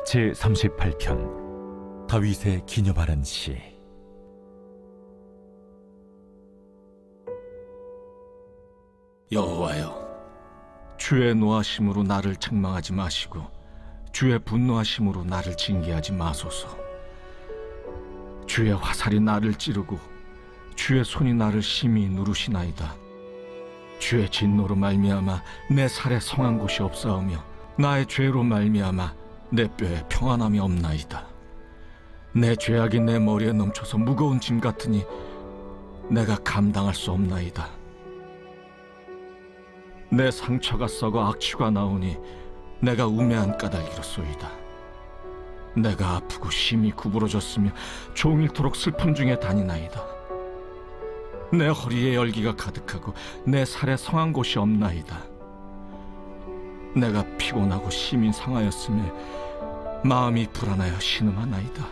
제38편 다윗의 기념하는 시. 여호와여, 주의 노하심으로 나를 책망하지 마시고 주의 분노하심으로 나를 징계하지 마소서. 주의 화살이 나를 찌르고 주의 손이 나를 심히 누르시나이다. 주의 진노로 말미암아 내 살에 성한 곳이 없사오며 나의 죄로 말미암아 내 뼈에 평안함이 없나이다. 내 죄악이 내 머리에 넘쳐서 무거운 짐 같으니 내가 감당할 수 없나이다. 내 상처가 썩어 악취가 나오니 내가 우매한 까닭이로소이다. 내가 아프고 심히 구부러졌으며 종일토록 슬픔 중에 다니나이다. 내 허리에 열기가 가득하고 내 살에 성한 곳이 없나이다. 내가 피곤하고 심히 상하였으며 마음이 불안하여 신음하나이다.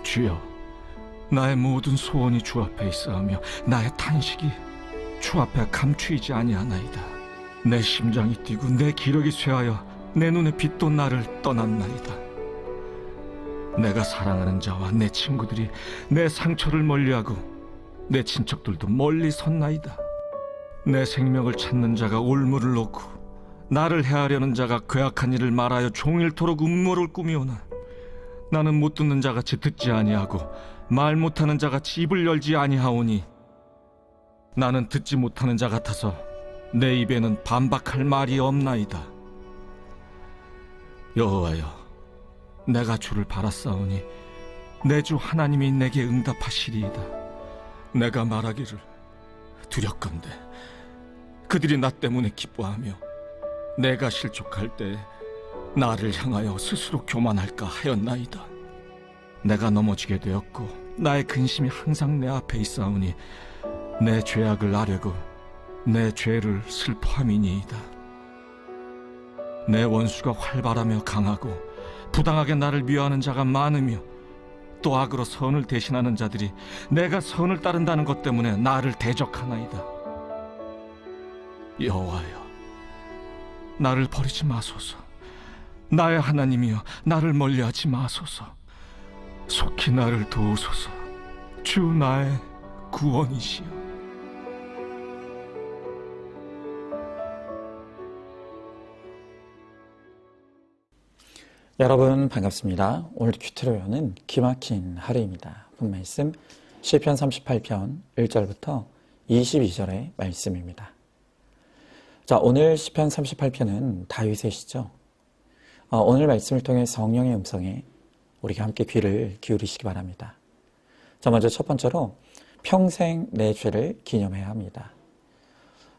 주여, 나의 모든 소원이 주 앞에 있사오며 나의 탄식이 주 앞에 감추이지 아니하나이다. 내 심장이 뛰고 내 기력이 쇠하여 내 눈의 빛도 나를 떠났나이다. 내가 사랑하는 자와 내 친구들이 내 상처를 멀리하고 내 친척들도 멀리 섰나이다. 내 생명을 찾는 자가 올무를 놓고 나를 해하려는 자가 괴악한 일을 말하여 종일토록 음모를 꾸미오나 나는 못 듣는 자같이 듣지 아니하고 말 못하는 자같이 입을 열지 아니하오니 나는 듣지 못하는 자 같아서 내 입에는 반박할 말이 없나이다. 여호와여, 내가 주를 바랐사오니 내 주 하나님이 내게 응답하시리이다. 내가 말하기를 두렵건대 그들이 나 때문에 기뻐하며 내가 실족할 때 나를 향하여 스스로 교만할까 하였나이다. 내가 넘어지게 되었고 나의 근심이 항상 내 앞에 있사오니 내 죄악을 아뢰고 내 죄를 슬퍼함이니이다. 내 원수가 활발하며 강하고 부당하게 나를 미워하는 자가 많으며 또 악으로 선을 대신하는 자들이 내가 선을 따른다는 것 때문에 나를 대적하나이다. 여호와여, 나를 버리지 마소서. 나의 하나님이여, 나를 멀리하지 마소서. 속히 나를 도우소서. 주 나의 구원이시여. 여러분 반갑습니다. 오늘 큐티로 여는 기막힌 하루입니다. 본 말씀 시편 38편 1절부터 22절의 말씀입니다. 자, 오늘 시편 38편은 다윗의 시죠. 오늘 말씀을 통해 성령의 음성에 우리가 함께 귀를 기울이시기 바랍니다. 자, 먼저 첫 번째로 평생 내 죄를 기념해야 합니다.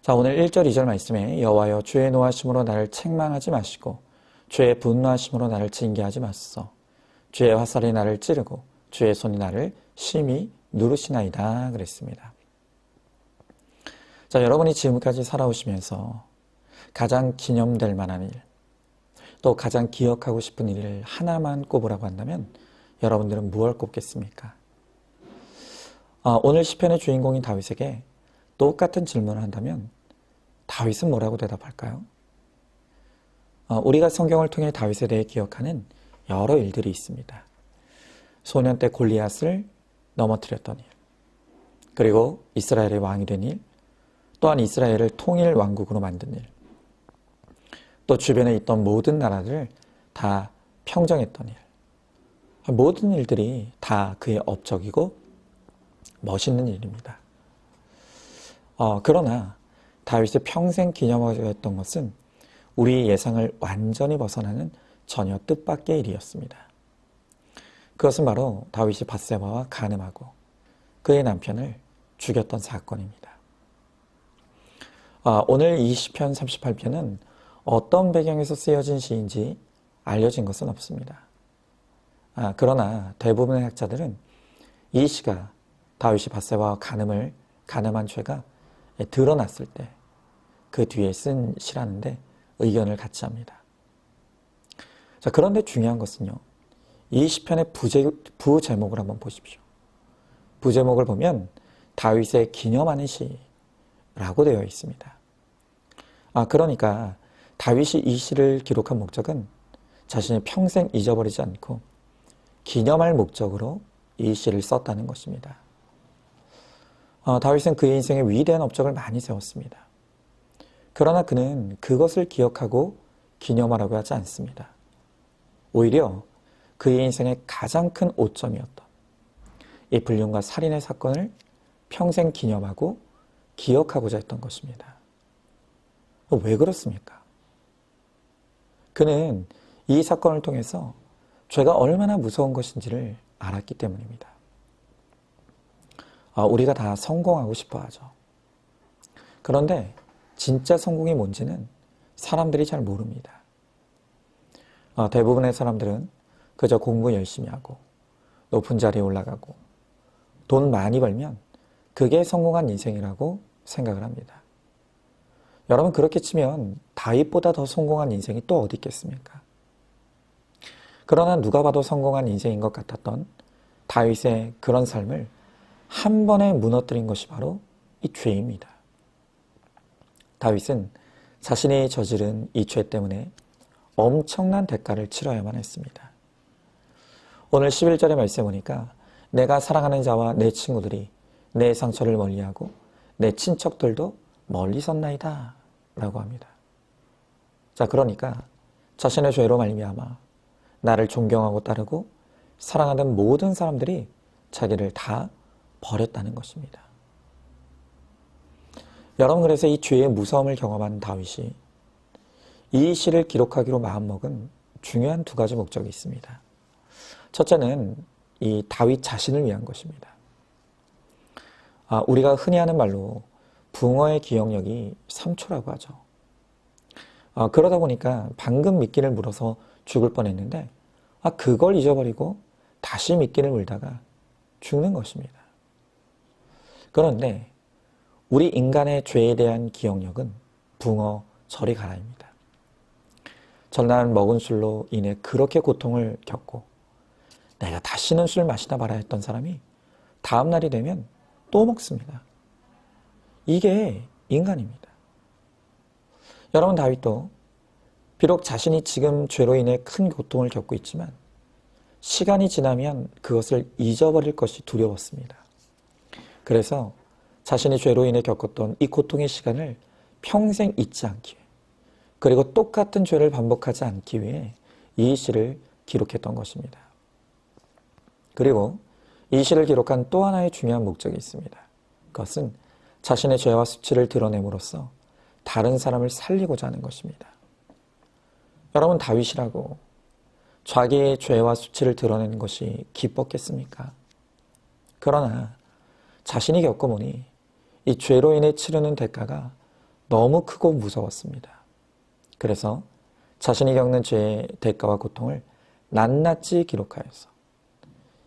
자, 오늘 1절 2절 말씀에 여호와여, 주의 노하심으로 나를 책망하지 마시고 주의 분노하심으로 나를 징계하지 마소서. 주의 화살이 나를 찌르고 주의 손이 나를 심히 누르시나이다 그랬습니다. 자, 여러분이 지금까지 살아오시면서 가장 기념될 만한 일, 또 가장 기억하고 싶은 일을 하나만 꼽으라고 한다면 여러분들은 무엇을 꼽겠습니까? 오늘 시편의 주인공인 다윗에게 똑같은 질문을 한다면 다윗은 뭐라고 대답할까요? 우리가 성경을 통해 다윗에 대해 기억하는 여러 일들이 있습니다. 소년 때 골리앗을 넘어뜨렸던 일, 그리고 이스라엘의 왕이 된 일, 또한 이스라엘을 통일 왕국으로 만든 일, 또 주변에 있던 모든 나라를 다 평정했던 일, 모든 일들이 다 그의 업적이고 멋있는 일입니다. 그러나 다윗의 평생 기념하고자 했던 것은 우리의 예상을 완전히 벗어나는 전혀 뜻밖의 일이었습니다. 그것은 바로 다윗이 밧세바와 간음하고 그의 남편을 죽였던 사건입니다. 오늘 이 시편 38편은 어떤 배경에서 쓰여진 시인지 알려진 것은 없습니다. 그러나 대부분의 학자들은 이 시가 다윗이 밧세바와 간음한 죄가 드러났을 때 그 뒤에 쓴 시라는데 의견을 같이 합니다. 자, 그런데 중요한 것은요, 이 시편의 부제목을 한번 보십시오. 부제목을 보면 다윗의 기념하는 시라고 되어 있습니다. 그러니까 다윗이 이 시를 기록한 목적은 자신이 평생 잊어버리지 않고 기념할 목적으로 이 시를 썼다는 것입니다. 다윗은 그의 인생에 위대한 업적을 많이 세웠습니다. 그러나 그는 그것을 기억하고 기념하라고 하지 않습니다. 오히려 그의 인생의 가장 큰 오점이었던 이 불륜과 살인의 사건을 평생 기념하고 기억하고자 했던 것입니다. 왜 그렇습니까? 그는 이 사건을 통해서 죄가 얼마나 무서운 것인지를 알았기 때문입니다. 우리가 다 성공하고 싶어 하죠. 그런데 진짜 성공이 뭔지는 사람들이 잘 모릅니다. 대부분의 사람들은 그저 공부 열심히 하고 높은 자리에 올라가고 돈 많이 벌면 그게 성공한 인생이라고 생각을 합니다. 여러분, 그렇게 치면 다윗보다 더 성공한 인생이 또 어디 있겠습니까? 그러나 누가 봐도 성공한 인생인 것 같았던 다윗의 그런 삶을 한 번에 무너뜨린 것이 바로 이 죄입니다. 다윗은 자신이 저지른 이 죄 때문에 엄청난 대가를 치러야만 했습니다. 오늘 11절의 말씀에 보니까 내가 사랑하는 자와 내 친구들이 내 상처를 멀리하고 내 친척들도 멀리 섰나이다 라고 합니다. 자, 그러니까 자신의 죄로 말미암아 나를 존경하고 따르고 사랑하던 모든 사람들이 자기를 다 버렸다는 것입니다. 여러분, 그래서 이 죄의 무서움을 경험한 다윗이 이 시를 기록하기로 마음먹은 중요한 두 가지 목적이 있습니다. 첫째는 이 다윗 자신을 위한 것입니다. 우리가 흔히 하는 말로 붕어의 기억력이 3초라고 하죠. 그러다 보니까 방금 미끼를 물어서 죽을 뻔했는데 그걸 잊어버리고 다시 미끼를 물다가 죽는 것입니다. 그런데 우리 인간의 죄에 대한 기억력은 붕어 저리 가라입니다. 전날 먹은 술로 인해 그렇게 고통을 겪고 내가 다시는 술 마시나 말아야 했던 사람이 다음 날이 되면 또 먹습니다. 이게 인간입니다. 여러분, 다윗도 비록 자신이 지금 죄로 인해 큰 고통을 겪고 있지만 시간이 지나면 그것을 잊어버릴 것이 두려웠습니다. 그래서 자신이 죄로 인해 겪었던 이 고통의 시간을 평생 잊지 않기 위해, 그리고 똑같은 죄를 반복하지 않기 위해 이 시를 기록했던 것입니다. 그리고 이 시를 기록한 또 하나의 중요한 목적이 있습니다. 그것은 자신의 죄와 수치를 드러냄으로써 다른 사람을 살리고자 하는 것입니다. 여러분, 다윗이라고 자기의 죄와 수치를 드러내는 것이 기뻤겠습니까? 그러나 자신이 겪어보니 이 죄로 인해 치르는 대가가 너무 크고 무서웠습니다. 그래서 자신이 겪는 죄의 대가와 고통을 낱낱이 기록하여서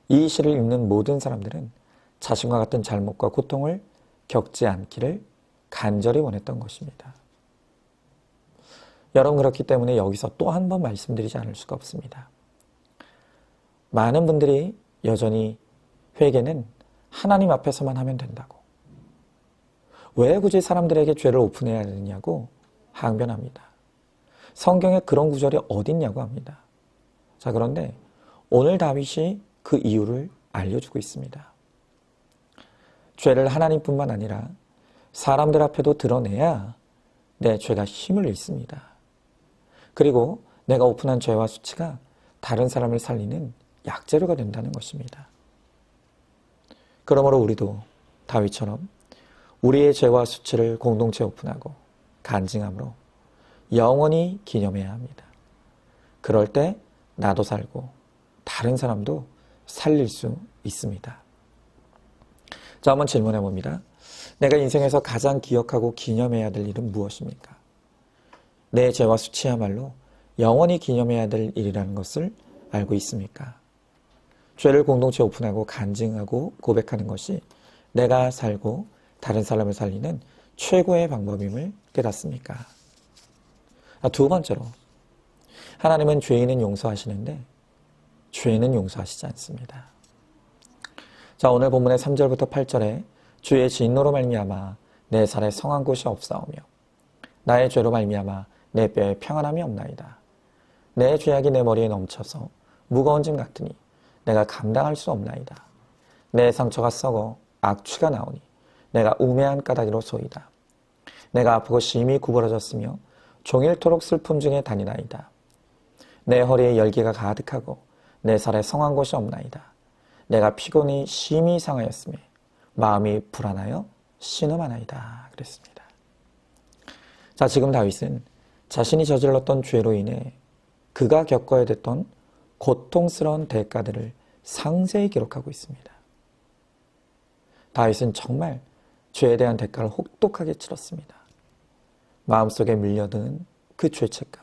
이 시를 읽는 모든 사람들은 자신과 같은 잘못과 고통을 겪지 않기를 간절히 원했던 것입니다. 여러분, 그렇기 때문에 여기서 또 한 번 말씀드리지 않을 수가 없습니다. 많은 분들이 여전히 회개는 하나님 앞에서만 하면 된다고, 왜 굳이 사람들에게 죄를 오픈해야 되느냐고 항변합니다. 성경에 그런 구절이 어딨냐고 합니다. 자, 그런데 오늘 다윗이 그 이유를 알려주고 있습니다. 죄를 하나님뿐만 아니라 사람들 앞에도 드러내야 내 죄가 힘을 잃습니다. 그리고 내가 오픈한 죄와 수치가 다른 사람을 살리는 약재료가 된다는 것입니다. 그러므로 우리도 다윗처럼 우리의 죄와 수치를 공동체 오픈하고 간증함으로 영원히 기념해야 합니다. 그럴 때 나도 살고 다른 사람도 살릴 수 있습니다. 자, 한번 질문해 봅니다. 내가 인생에서 가장 기억하고 기념해야 될 일은 무엇입니까? 내 죄와 수치야말로 영원히 기념해야 될 일이라는 것을 알고 있습니까? 죄를 공동체 오픈하고 간증하고 고백하는 것이 내가 살고 다른 사람을 살리는 최고의 방법임을 깨닫습니까? 두 번째로, 하나님은 죄인은 용서하시는데 죄는 용서하시지 않습니다. 자, 오늘 본문의 3절부터 8절에 주의 진노로 말미암아 내 살에 성한 곳이 없사오며 나의 죄로 말미암아 내 뼈에 평안함이 없나이다. 내 죄악이 내 머리에 넘쳐서 무거운 짐 같으니 내가 감당할 수 없나이다. 내 상처가 썩어 악취가 나오니 내가 우매한 까닭이로소이다. 내가 아프고 심히 구부러졌으며 종일토록 슬픔 중에 다니나이다. 내 허리에 열기가 가득하고 내 살에 성한 곳이 없나이다. 내가 피곤이 심히 상하였으며 마음이 불안하여 신음하나이다. 그랬습니다. 자, 지금 다윗은 자신이 저질렀던 죄로 인해 그가 겪어야 됐던 고통스러운 대가들을 상세히 기록하고 있습니다. 다윗은 정말 죄에 대한 대가를 혹독하게 치렀습니다. 마음속에 밀려드는 그 죄책감,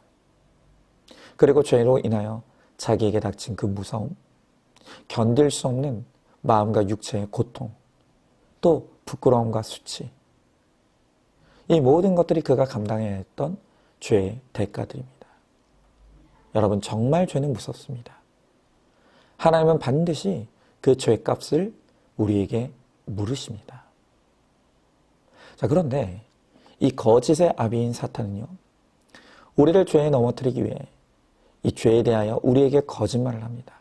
그리고 죄로 인하여 자기에게 닥친 그 무서움, 견딜 수 없는 마음과 육체의 고통, 또 부끄러움과 수치, 이 모든 것들이 그가 감당해야 했던 죄의 대가들입니다. 여러분, 정말 죄는 무섭습니다. 하나님은 반드시 그 죄값을 우리에게 물으십니다. 자, 그런데 이 거짓의 아비인 사탄은요, 우리를 죄에 넘어뜨리기 위해 이 죄에 대하여 우리에게 거짓말을 합니다.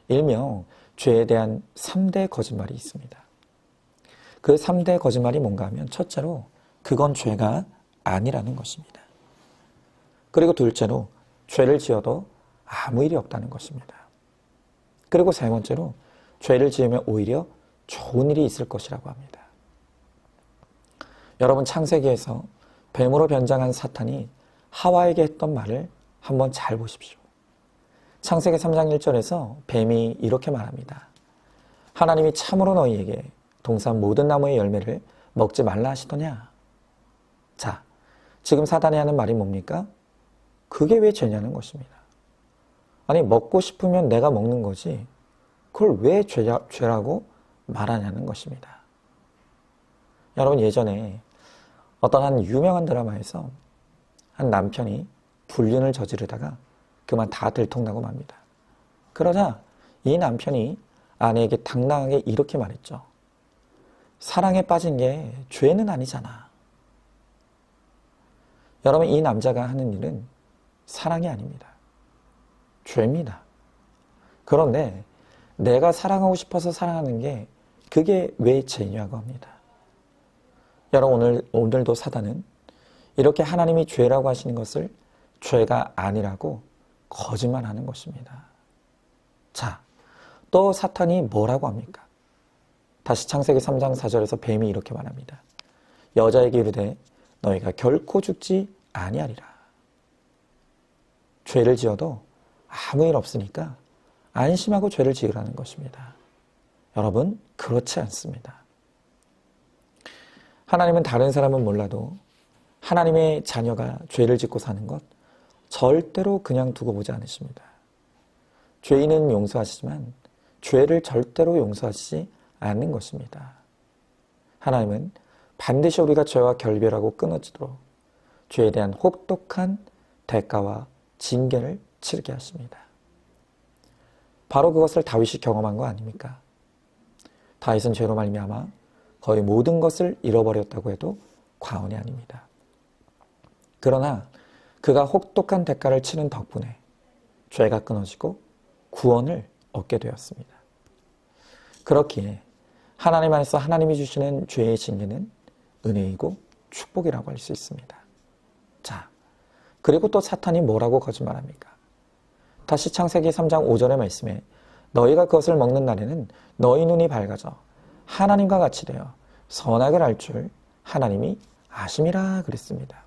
일명 죄에 대한 3대 거짓말이 있습니다. 그 3대 거짓말이 뭔가 하면, 첫째로 그건 죄가 아니라는 것입니다. 그리고 둘째로 죄를 지어도 아무 일이 없다는 것입니다. 그리고 세 번째로 죄를 지으면 오히려 좋은 일이 있을 것이라고 합니다. 여러분, 창세기에서 뱀으로 변장한 사탄이 하와에게 했던 말을 한번 잘 보십시오. 창세기 3장 1절에서 뱀이 이렇게 말합니다. 하나님이 참으로 너희에게 동산 모든 나무의 열매를 먹지 말라 하시더냐? 자, 지금 사단이 하는 말이 뭡니까? 그게 왜 죄냐는 것입니다. 아니, 먹고 싶으면 내가 먹는 거지 그걸 왜 죄라고 말하냐는 것입니다. 여러분, 예전에 어떤 한 유명한 드라마에서 한 남편이 불륜을 저지르다가 그만 다 들통나고 맙니다. 그러자 이 남편이 아내에게 당당하게 이렇게 말했죠. 사랑에 빠진 게 죄는 아니잖아. 여러분, 이 남자가 하는 일은 사랑이 아닙니다. 죄입니다. 그런데 내가 사랑하고 싶어서 사랑하는 게 그게 왜 죄냐고 합니다. 여러분, 오늘도 사단은 이렇게 하나님이 죄라고 하시는 것을 죄가 아니라고 거짓말하는 것입니다. 자, 또 사탄이 뭐라고 합니까? 다시 창세기 3장 4절에서 뱀이 이렇게 말합니다. 여자에게 이르되 너희가 결코 죽지 아니하리라. 죄를 지어도 아무 일 없으니까 안심하고 죄를 지으라는 것입니다. 여러분, 그렇지 않습니다. 하나님은 다른 사람은 몰라도 하나님의 자녀가 죄를 짓고 사는 것 절대로 그냥 두고 보지 않으십니다. 죄인은 용서하시지만 죄를 절대로 용서하시지 않는 것입니다. 하나님은 반드시 우리가 죄와 결별하고 끊어지도록 죄에 대한 혹독한 대가와 징계를 치르게 하십니다. 바로 그것을 다윗이 경험한 거 아닙니까? 다윗은 죄로 말미암아 거의 모든 것을 잃어버렸다고 해도 과언이 아닙니다. 그러나 그가 혹독한 대가를 치른 덕분에 죄가 끊어지고 구원을 얻게 되었습니다. 그렇기에 하나님 안에서 하나님이 주시는 죄의 징계는 은혜이고 축복이라고 할 수 있습니다. 자, 그리고 또 사탄이 뭐라고 거짓말합니까? 다시 창세기 3장 5절의 말씀에 너희가 그것을 먹는 날에는 너희 눈이 밝아져 하나님과 같이 되어 선악을 알 줄 하나님이 아심이라 그랬습니다.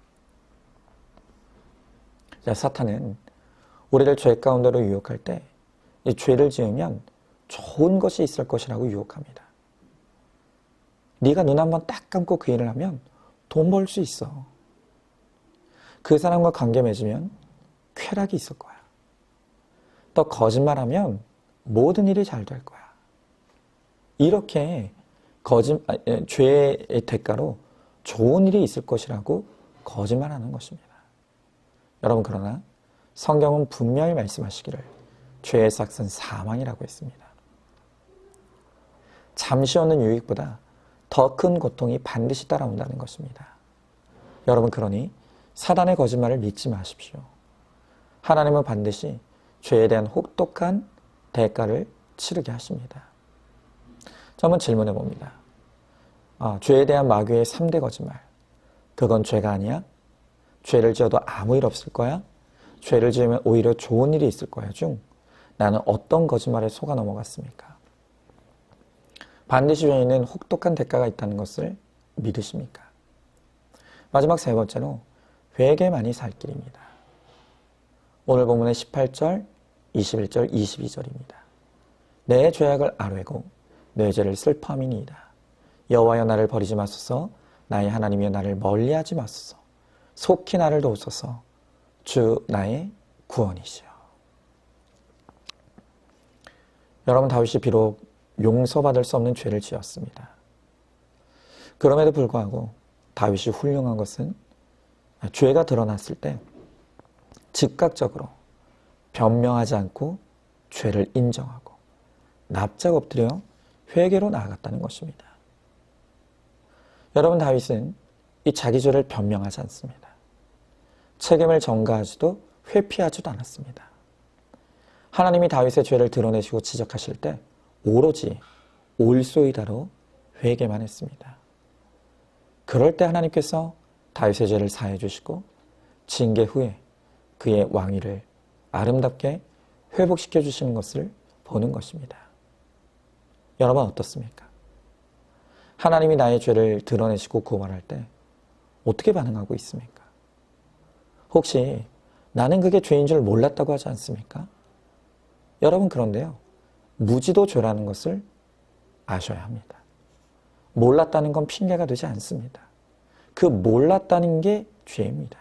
자, 사탄은 우리를 죄 가운데로 유혹할 때 이 죄를 지으면 좋은 것이 있을 것이라고 유혹합니다. 네가 눈 한번 딱 감고 그 일을 하면 돈 벌 수 있어. 그 사람과 관계 맺으면 쾌락이 있을 거야. 또 거짓말하면 모든 일이 잘 될 거야. 이렇게 죄의 대가로 좋은 일이 있을 것이라고 거짓말하는 것입니다. 여러분, 그러나 성경은 분명히 말씀하시기를 죄의 삭은 사망이라고 했습니다. 잠시 오는 유익보다 더 큰 고통이 반드시 따라온다는 것입니다. 여러분, 그러니 사단의 거짓말을 믿지 마십시오. 하나님은 반드시 죄에 대한 혹독한 대가를 치르게 하십니다. 자, 한번 질문해 봅니다. 죄에 대한 마귀의 3대 거짓말. 그건 죄가 아니야? 죄를 지어도 아무 일 없을 거야? 죄를 지으면 오히려 좋은 일이 있을 거야 중 나는 어떤 거짓말에 속아 넘어갔습니까? 반드시 죄에는 혹독한 대가가 있다는 것을 믿으십니까? 마지막 세 번째로 회개만이 살 길입니다. 오늘 본문의 18절, 21절, 22절입니다. 내 죄악을 아뢰고 내 죄를 슬퍼함이니이다. 여호와여 나를 버리지 마소서. 나의 하나님이여 나를 멀리하지 마소서. 속히 나를 도우소서. 주 나의 구원이시여. 여러분, 다윗이 비록 용서받을 수 없는 죄를 지었습니다. 그럼에도 불구하고 다윗이 훌륭한 것은 죄가 드러났을 때 즉각적으로 변명하지 않고 죄를 인정하고 납작 엎드려 회개로 나아갔다는 것입니다. 여러분, 다윗은 이 자기 죄를 변명하지 않습니다. 책임을 전가하지도 회피하지도 않았습니다. 하나님이 다윗의 죄를 드러내시고 지적하실 때 오로지 올소이다로 회개만 했습니다. 그럴 때 하나님께서 다윗의 죄를 사해 주시고 징계 후에 그의 왕위를 아름답게 회복시켜 주시는 것을 보는 것입니다. 여러분, 어떻습니까? 하나님이 나의 죄를 드러내시고 고발할 때 어떻게 반응하고 있습니까? 혹시 나는 그게 죄인 줄 몰랐다고 하지 않습니까? 여러분, 그런데요, 무지도 죄라는 것을 아셔야 합니다. 몰랐다는 건 핑계가 되지 않습니다. 그 몰랐다는 게 죄입니다.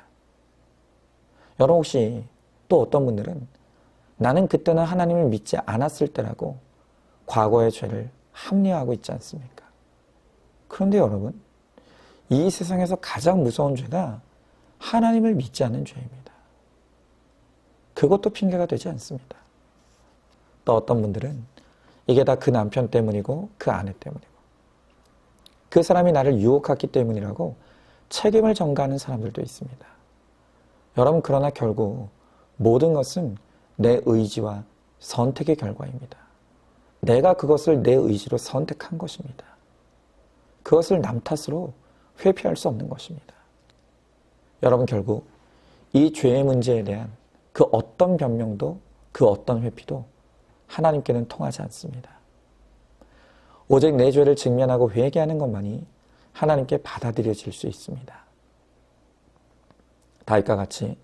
여러분, 혹시 또 어떤 분들은 나는 그때는 하나님을 믿지 않았을 때라고 과거의 죄를 합리화하고 있지 않습니까? 그런데 여러분, 이 세상에서 가장 무서운 죄가 하나님을 믿지 않는 죄입니다. 그것도 핑계가 되지 않습니다. 또 어떤 분들은 이게 다 그 남편 때문이고 그 아내 때문이고 그 사람이 나를 유혹했기 때문이라고 책임을 전가하는 사람들도 있습니다. 여러분, 그러나 결국 모든 것은 내 의지와 선택의 결과입니다. 내가 그것을 내 의지로 선택한 것입니다. 그것을 남 탓으로 회피할 수 없는 것입니다. 여러분, 결국 이 죄의 문제에 대한 그 어떤 변명도 그 어떤 회피도 하나님께는 통하지 않습니다. 오직 내 죄를 직면하고 회개하는 것만이 하나님께 받아들여질 수 있습니다. 다윗과 같이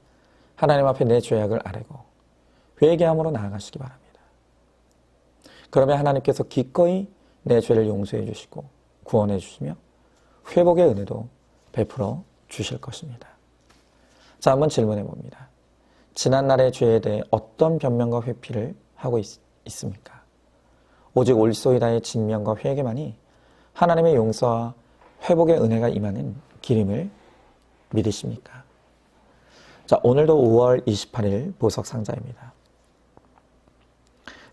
하나님 앞에 내 죄악을 아뢰고 회개함으로 나아가시기 바랍니다. 그러면 하나님께서 기꺼이 내 죄를 용서해 주시고 구원해 주시며 회복의 은혜도 베풀어 주실 것입니다. 자, 한번 질문해 봅니다. 지난날의 죄에 대해 어떤 변명과 회피를 하고 있습니까? 오직 올소이다의 직면과 회개만이 하나님의 용서와 회복의 은혜가 임하는 길임을 믿으십니까? 자, 오늘도 5월 28일 보석 상자입니다.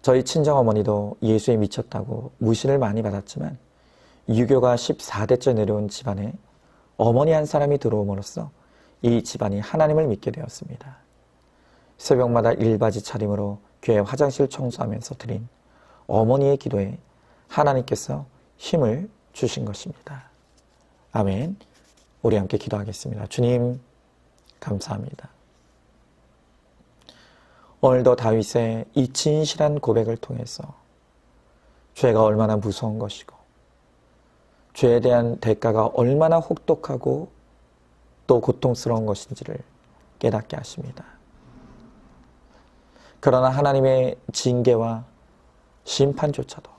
저희 친정어머니도 예수에 미쳤다고 무시를 많이 받았지만 유교가 14대째 내려온 집안에 어머니 한 사람이 들어옴으로써 이 집안이 하나님을 믿게 되었습니다. 새벽마다 일바지 차림으로 교회 화장실 청소하면서 드린 어머니의 기도에 하나님께서 힘을 주신 것입니다. 아멘. 우리 함께 기도하겠습니다. 주님, 감사합니다. 오늘도 다윗의 이 진실한 고백을 통해서 죄가 얼마나 무서운 것이고 죄에 대한 대가가 얼마나 혹독하고 또 고통스러운 것인지를 깨닫게 하십니다. 그러나 하나님의 징계와 심판조차도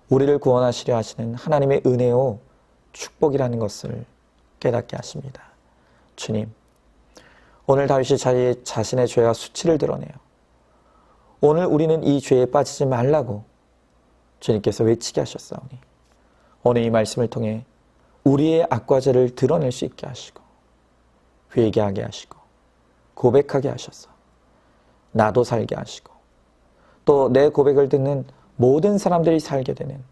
우리를 구원하시려 하시는 하나님의 은혜요 축복이라는 것을 깨닫게 하십니다. 주님, 오늘 다윗이 자신의 죄와 수치를 드러내요. 오늘 우리는 이 죄에 빠지지 말라고 주님께서 외치게 하셨사오니 오늘 이 말씀을 통해 우리의 악과 죄를 드러낼 수 있게 하시고 회개하게 하시고 고백하게 하셔서 나도 살게 하시고 또 내 고백을 듣는 모든 사람들이 살게 되는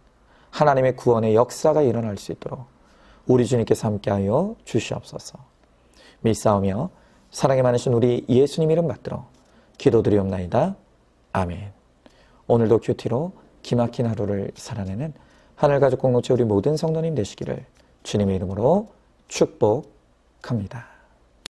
하나님의 구원의 역사가 일어날 수 있도록 우리 주님께서 함께하여 주시옵소서. 믿사오며 사랑이 많으신 우리 예수님 이름 받들어 기도드리옵나이다. 아멘. 오늘도 큐티로 기막힌 하루를 살아내는 하늘가족 공동체 우리 모든 성도님 되시기를 주님의 이름으로 축복합니다.